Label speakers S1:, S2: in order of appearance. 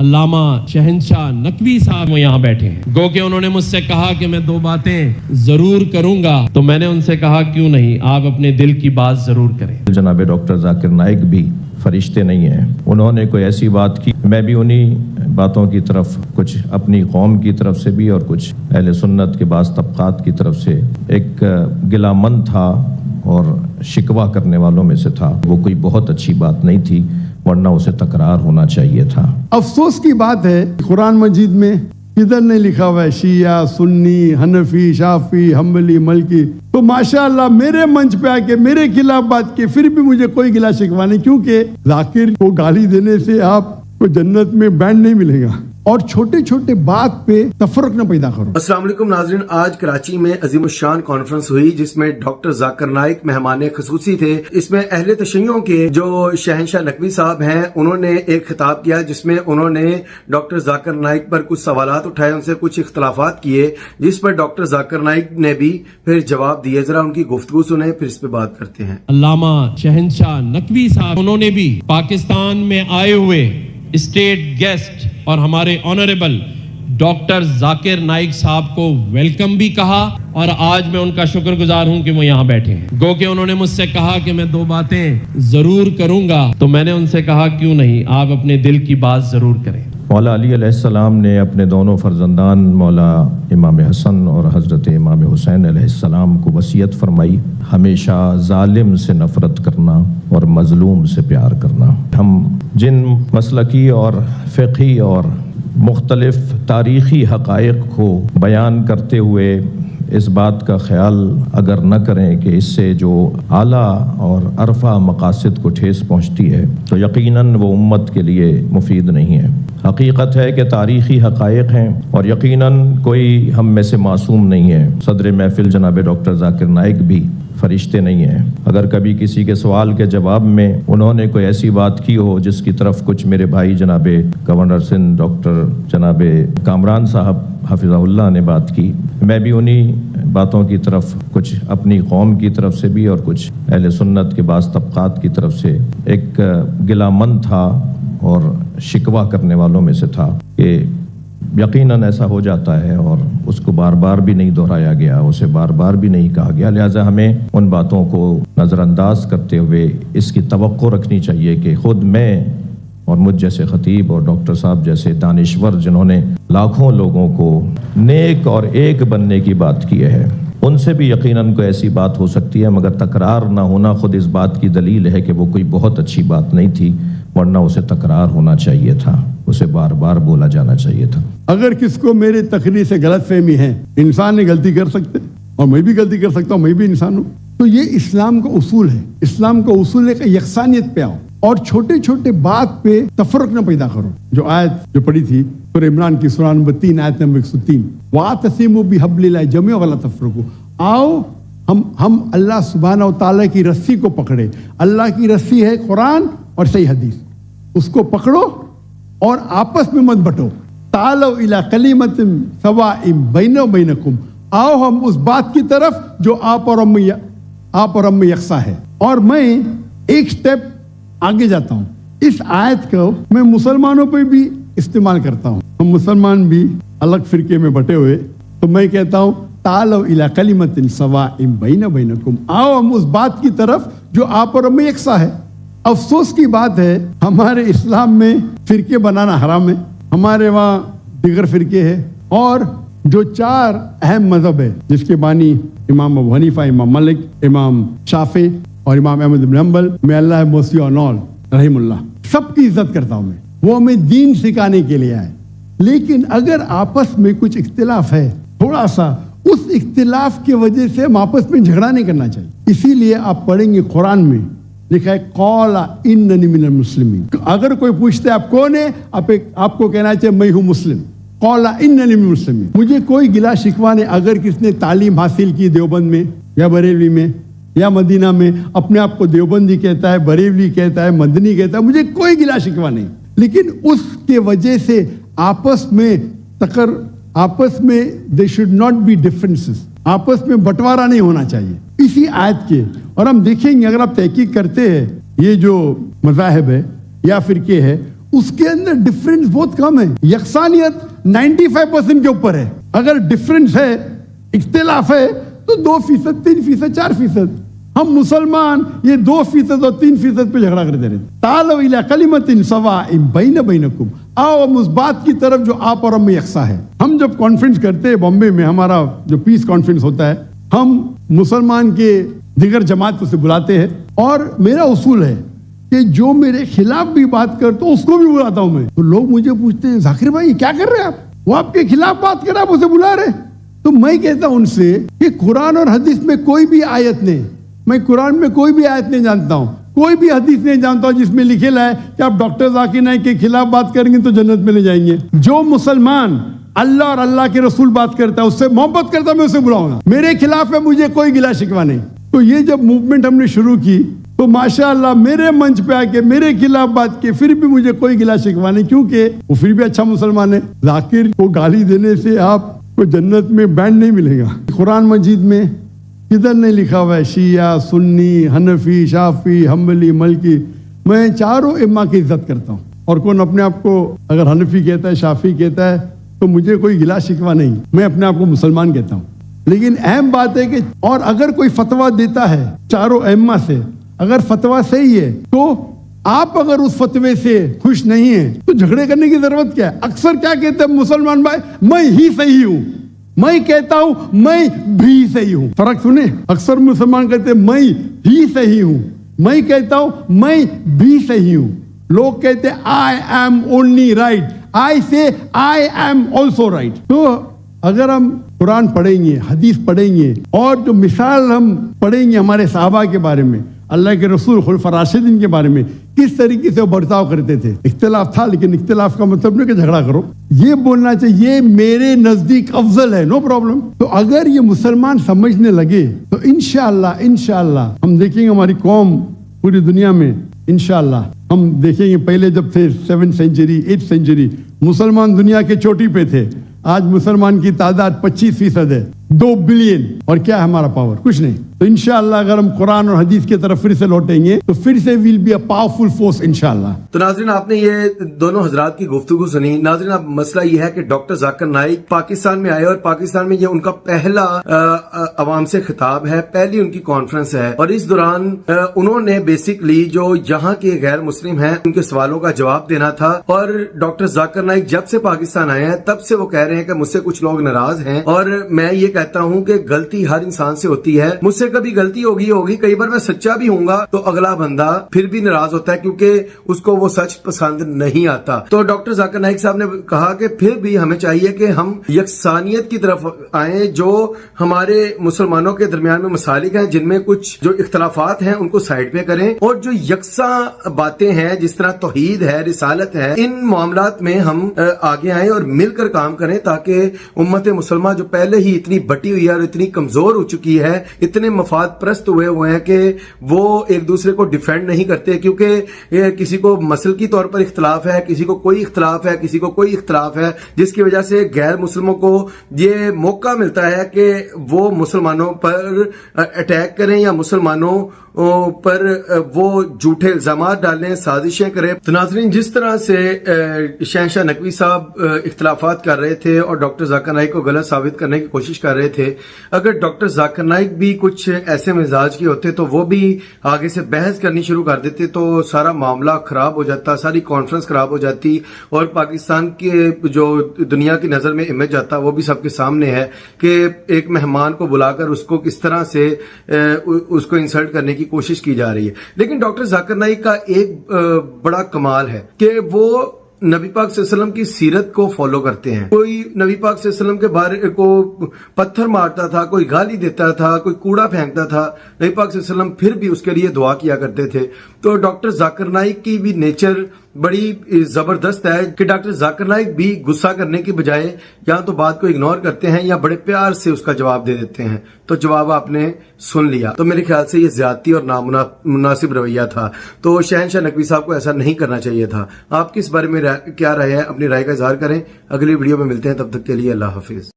S1: علامہ شہنشاہ نقوی صاحب یہاں بیٹھے ہیں. گو کہ انہوں نے مجھ سے کہا کہ میں 2 باتیں ضرور کروں گا, تو میں نے ان سے کہا کیوں نہیں, آپ اپنے دل کی بات ضرور کریں.
S2: جناب ڈاکٹر ذاکر نائک بھی فرشتے نہیں ہیں. انہوں نے کوئی ایسی بات کی, میں بھی انہی باتوں کی طرف, کچھ اپنی قوم کی طرف سے بھی اور کچھ اہل سنت کے بعض طبقات کی طرف سے ایک گلہ مند تھا اور شکوہ کرنے والوں میں سے تھا. وہ کوئی بہت اچھی بات نہیں تھی, ورنہ اسے تکرار ہونا چاہیے تھا.
S3: افسوس کی بات ہے قرآن مجید میں ادھر نہیں لکھا ہوا ہے شیعہ, سنی, حنفی, شافعی, حنبلی, مالکی. تو ماشاءاللہ میرے منچ پہ آ کے میرے خلاف بات کی, پھر بھی مجھے کوئی گلا شکوہ نہیں, کیونکہ ذاکر کو گالی دینے سے آپ کو جنت میں بینڈ نہیں ملے گا. اور چھوٹے چھوٹے بات پہ تفرق نہ پیدا کرو.
S4: السلام علیکم ناظرین, آج کراچی میں عظیم الشان کانفرنس ہوئی جس میں ڈاکٹر ذاکر نائک مہمان خصوصی تھے. اس میں اہل تشیعوں کے جو شہنشاہ نقوی صاحب ہیں انہوں نے ایک خطاب کیا جس میں انہوں نے ڈاکٹر ذاکر نائک پر کچھ سوالات اٹھائے, ان سے کچھ اختلافات کیے, جس پر ڈاکٹر ذاکر نائک نے بھی پھر جواب دیے. ذرا ان کی گفتگو سنیں پھر اس پہ بات کرتے ہیں.
S1: علامہ شہنشاہ نقوی صاحب انہوں نے بھی پاکستان میں آئے ہوئے اسٹیٹ گیسٹ اور ہمارے آنریبل ڈاکٹر ذاکر نائک صاحب کو ویلکم بھی کہا, اور آج میں ان کا شکر گزار ہوں کہ وہ یہاں بیٹھے ہیں. گو کہ انہوں نے مجھ سے کہا کہ میں 2 باتیں ضرور کروں گا, تو میں نے ان سے کہا کیوں نہیں, آپ اپنے دل کی بات ضرور کریں.
S2: مولا علی علیہ السلام نے اپنے دونوں فرزندان مولا امام حسن اور حضرت امام حسین علیہ السلام کو وصیت فرمائی, ہمیشہ ظالم سے نفرت کرنا اور مظلوم سے پیار کرنا. ہم جن مسلکی اور فقہی اور مختلف تاریخی حقائق کو بیان کرتے ہوئے اس بات کا خیال اگر نہ کریں کہ اس سے جو اعلیٰ اور عرفہ مقاصد کو ٹھیس پہنچتی ہے, تو یقیناً وہ امت کے لیے مفید نہیں ہے. حقیقت ہے کہ تاریخی حقائق ہیں اور یقیناً کوئی ہم میں سے معصوم نہیں ہے. صدر محفل جناب ڈاکٹر ذاکر نائک بھی فرشتے نہیں ہیں. اگر کبھی کسی کے سوال کے جواب میں انہوں نے کوئی ایسی بات کی ہو جس کی طرف کچھ میرے بھائی جناب گورنر سندھ ڈاکٹر جناب کامران صاحب حفظہ اللہ نے بات کی, میں بھی انہی باتوں کی طرف, کچھ اپنی قوم کی طرف سے بھی اور کچھ اہل سنت کے بعض طبقات کی طرف سے ایک گلہ مند تھا اور شکوہ کرنے والوں میں سے تھا کہ یقیناً ایسا ہو جاتا ہے اور اس کو بار بار بھی نہیں دہرایا گیا, اسے بار بار بھی نہیں کہا گیا. لہٰذا ہمیں ان باتوں کو نظر انداز کرتے ہوئے اس کی توقع رکھنی چاہیے کہ خود میں اور مجھ جیسے خطیب اور ڈاکٹر صاحب جیسے دانشور جنہوں نے لاکھوں لوگوں کو نیک اور ایک بننے کی بات کی ہے, ان سے بھی یقیناً کوئی ایسی بات ہو سکتی ہے, مگر تکرار نہ ہونا خود اس بات کی دلیل ہے کہ وہ کوئی بہت اچھی بات نہیں تھی, ورنہ اسے تکرار ہونا چاہیے تھا, اسے بار بار بولا جانا چاہیے تھا.
S3: اگر کس کو میری تقریر سے غلط فہمی ہے, انسان نے غلطی کر سکتے اور میں بھی غلطی کر سکتا ہوں, میں بھی انسان ہوں. تو یہ اسلام کا اصول ہے. اسلام کا اصول ہے کہ یکسانیت پہ آؤ اور چھوٹے چھوٹے بات پہ تفرق نہ پیدا کرو. جو آیت جو پڑھی تھی سورہ عمران کی سورہ نمبر 3 آیت نمبر 103, وَاعْتَصِمُوا بِحَبْلِ اللَّهِ جَمِيعًا وَلَا تَفَرَّقُوا. آؤ ہم اللہ سبحانہ و تعالیٰ کی رسی کو پکڑے. اللہ کی رسی ہے قرآن اور صحیح حدیث, اس کو پکڑو اور آپس میں مت بٹو. تعالوا الی کلمۃ سواء بیننا و بینکم, آؤ ہم اس بات کی طرف جو آپ اور ہم میں یکساں ہے. اور میں ایک سٹیپ آگے جاتا ہوں, اس آیت کو میں مسلمانوں پہ بھی استعمال کرتا ہوں. ہم مسلمان بھی الگ فرقے میں بٹے ہوئے, تو میں کہتا ہوں تعالوا الی کلمۃ سواء بیننا و بینکم, آؤ ہم اس بات کی طرف جو آپ اور ہم میں یکساں ہے. افسوس کی بات ہے ہمارے اسلام میں فرقے بنانا حرام ہے. ہمارے وہاں دیگر فرقے ہیں, اور جو 4 اہم مذہب ہے جس کے بانی امام ابو حنیفہ, امام مالک, امام شافعی اور امام احمد بن حنبل, میں اللہ موسی اونال رحم اللہ, سب کی عزت کرتا ہوں. وہ ہمیں دین سکھانے کے لیے آئے. لیکن اگر آپس میں کچھ اختلاف ہے تھوڑا سا, اس اختلاف کی وجہ سے ہم آپس میں جھگڑا نہیں کرنا چاہیے. اسی لیے آپ پڑھیں گے قرآن میں لکھا ہے قال اننی من المسلمین. اگر کوئی پوچھتے آپ کون ہے, آپ کو کہنا چاہیے میں ہوں مسلم. قال اننی من المسلمین. مجھے کوئی گلا شکوہ نہیں اگر کس نے تعلیم حاصل کی دیوبند میں یا بریلوی میں یا مدینہ میں, اپنے آپ کو دیوبندی کہتا ہے, بریلوی کہتا ہے, مدنی کہتا ہے, مجھے کوئی گلا شکوہ نہیں. لیکن اس کے وجہ سے آپس میں they should not be differences, آپس میں بٹوارا نہیں ہونا چاہیے اسی آیت کے. اور ہم دیکھیں گے اگر آپ تحقیق کرتے ہیں یہ جو مذاہب ہے یا فرقے ہے اس کے اندر ڈفرینس بہت کم ہے. یکسانیت 95% کے اوپر ہے. اگر ڈفرینس ہے، اختلاف ہے، تو 2%، 3%، 4%. ہم مسلمان یہ 2% اور 3% پہ جھگڑا کرتے رہتے. تعالوا الی کلمۃ سواء بینکم، آؤ ہم اس بات کی طرف جو آپ اور ہم میں یکساں ہے. ہم جب کانفرنس کرتے ہیں بامبے میں، ہمارا جو پیس کانفرنس ہوتا ہے، ہم مسلمان کے دیگر جماعت کو سے بلاتے ہیں، اور میرا اصول ہے کہ جو میرے خلاف بھی بات کرتا ہوں اس کو بھی بلاتا ہوں میں. تو لوگ مجھے پوچھتے ہیں ذاکر بھائی کیا کر رہے ہیں آپ، وہ آپ کے خلاف بات کر رہے ہیں، آپ اسے بلا رہے. تو میں کہتا ہوں ان سے کہ قرآن اور حدیث میں کوئی بھی آیت نہیں، میں قرآن میں کوئی بھی آیت نہیں جانتا ہوں، کوئی بھی حدیث نہیں جانتا ہوں جس میں لکھے ہے کہ آپ ڈاکٹر ذاکر نائک کے خلاف بات کریں گے تو جنت میں لے جائیں گے. جو مسلمان اللہ اور اللہ کے رسول بات کرتا ہے، اس سے محبت کرتا ہے، میں اسے بلاؤں گا. میرے خلاف ہے، مجھے کوئی گلا شکوہ نہیں. تو یہ جب موومنٹ ہم نے شروع کی تو ماشاءاللہ میرے منچ پہ آ کے میرے خلاف بات کی، پھر بھی مجھے کوئی گلا شکوہ نہیں، کیونکہ وہ پھر بھی اچھا مسلمان ہے. ذاکر کو گالی دینے سے آپ کو جنت میں بینڈ نہیں ملے گا. قرآن مجید میں کدھر نہیں لکھا ہوا ہے شیعہ، سنی، حنفی، شافعی، حنبلی، مالکی. میں چاروں ائمہ کی عزت کرتا ہوں، اور کون اپنے آپ کو اگر حنفی کہتا ہے، شافعی کہتا ہے، تو مجھے کوئی گلا شکوہ نہیں، میں اپنے آپ کو مسلمان کہتا ہوں. لیکن اہم بات ہے کہ اور اگر کوئی فتویٰ دیتا ہے چاروں ائمہ سے، اگر فتویٰ صحیح ہے تو آپ اگر اس فتوے سے خوش نہیں ہیں تو جھگڑے کرنے کی ضرورت کیا ہے. اکثر کیا کہتے ہیں مسلمان بھائی، میں ہی صحیح ہوں، میں کہتا ہوں میں بھی صحیح ہوں. فرق سنیں، اکثر مسلمان کہتے ہیں میں ہی صحیح ہوں، میں کہتا ہوں میں بھی صحیح ہوں. لوگ کہتے ہیں I am only right, I say I am also right. تو اگر ہم قرآن پڑھیں گے، حدیث پڑھیں گے، اور جو مثال ہم پڑھیں گے ہمارے صحابہ کے بارے میں، اللہ کے رسول خلفاء راشدین کے بارے میں، کس طریقے سے وہ برتاؤ کرتے تھے. اختلاف تھا، لیکن اختلاف کا مطلب نہیں کہ جھگڑا کرو. یہ بولنا چاہیے یہ میرے نزدیک افضل ہے، نو پرابلم. تو اگر یہ مسلمان سمجھنے لگے تو انشاءاللہ ہم دیکھیں گے ہماری قوم پوری دنیا میں، انشاءاللہ ہم دیکھیں گے. پہلے جب تھے 7th سینچری 8th سینچری مسلمان دنیا کے چوٹی پہ تھے، آج مسلمان کی تعداد 25% ہے، 2 بلین. اور کیا ہے ہمارا پاور؟ کچھ نہیں. تو انشاءاللہ اگر ہم قرآن اور حدیث کی طرف پھر سے لوٹیں گے تو پھر سے will be a powerful force انشاءاللہ.
S4: تو ناظرین، آپ نے یہ دونوں حضرات کی گفتگو سنی. ناظرین، اب مسئلہ یہ ہے کہ ڈاکٹر ذاکر نائک پاکستان میں آئے، اور پاکستان میں یہ ان کا پہلا عوام سے خطاب ہے، پہلی ان کی کانفرنس ہے، اور اس دوران انہوں نے بیسکلی جو یہاں کے غیر مسلم ہیں ان کے سوالوں کا جواب دینا تھا. اور ڈاکٹر ذاکر نائک جب سے پاکستان آئے ہیں تب سے وہ کہہ رہے ہیں کہ مجھ سے کچھ لوگ ناراض ہیں، اور میں یہ کہتا ہوں کہ غلطی ہر انسان سے ہوتی ہے. مجھ سے کبھی غلطی ہوگی، کئی بار میں سچا بھی ہوں گا تو اگلا بندہ پھر بھی ناراض ہوتا ہے کیونکہ اس کو وہ سچ پسند نہیں آتا. تو ڈاکٹر ذاکر نائک صاحب نے کہا کہ پھر بھی ہمیں چاہیے کہ ہم یکسانیت کی طرف آئیں. جو ہمارے مسلمانوں کے درمیان میں مسالک ہیں، جن میں کچھ جو اختلافات ہیں ان کو سائڈ پہ کریں، اور جو یکساں باتیں ہیں جس طرح توحید ہے، رسالت ہے، ان معاملات میں ہم آگے آئیں اور مل کر کام کریں، تاکہ امت مسلمہ جو پہلے ہی اتنی بٹی ہوئی ہے اور اتنی کمزور ہو چکی ہے، اتنے مفاد پرست ہوئے ہیں کہ وہ ایک دوسرے کو ڈیفینڈ نہیں کرتے، کیونکہ کسی کو مسلکی طور پر اختلاف ہے، کسی کو کوئی اختلاف ہے، کسی کو کوئی اختلاف ہے، جس کی وجہ سے غیر مسلموں کو یہ موقع ملتا ہے کہ وہ مسلمانوں پر اٹیک کریں یا مسلمانوں پر وہ جھوٹے الزامات ڈالیں، سازشیں کریں. تو ناظرین، جس طرح سے شہنشاہ نقوی صاحب اختلافات کر رہے تھے اور ڈاکٹر ذاکر نائک کو غلط ثابت کرنے کی کوشش کر رہے تھے، اگر ڈاکٹر ذاکر نائک بھی کچھ ایسے مزاج کے ہوتے تو وہ بھی آگے سے بحث کرنی شروع کر دیتے تو سارا معاملہ خراب ہو جاتا، ساری کانفرنس خراب ہو جاتی، اور پاکستان کے جو دنیا کی نظر میں امیج آتا وہ بھی سب کے سامنے ہے کہ ایک مہمان کو بلا کر اس کو کس طرح سے اس کو انسلٹ کرنے کی کوشش کی جا رہی ہے. لیکن ڈاکٹر ذاکر نائک کا ایک بڑا کمال ہے کہ وہ نبی پاک صلی اللہ علیہ وسلم کی سیرت کو فالو کرتے ہیں. کوئی نبی پاک صلی اللہ علیہ وسلم کے بارے کو پتھر مارتا تھا، کوئی گالی دیتا تھا، کوئی کوڑا پھینکتا تھا، نبی پاک صلی اللہ علیہ وسلم پھر بھی اس کے لیے دعا کیا کرتے تھے. تو ڈاکٹر ذاکر نائک کی بھی نیچر بڑی زبردست ہے کہ ڈاکٹر ذاکر نائک بھی غصہ کرنے کی بجائے یا تو بات کو اگنور کرتے ہیں یا بڑے پیار سے اس کا جواب دے دیتے ہیں. تو جواب آپ نے سن لیا. تو میرے خیال سے یہ زیادتی اور نامناسب رویہ تھا. تو شہنشاہ نقوی صاحب کو ایسا نہیں کرنا چاہیے تھا. آپ کس بارے میں کیا رائے ہے؟ اپنی رائے کا اظہار کریں. اگلی ویڈیو میں ملتے ہیں، تب تک کے لیے اللہ حافظ.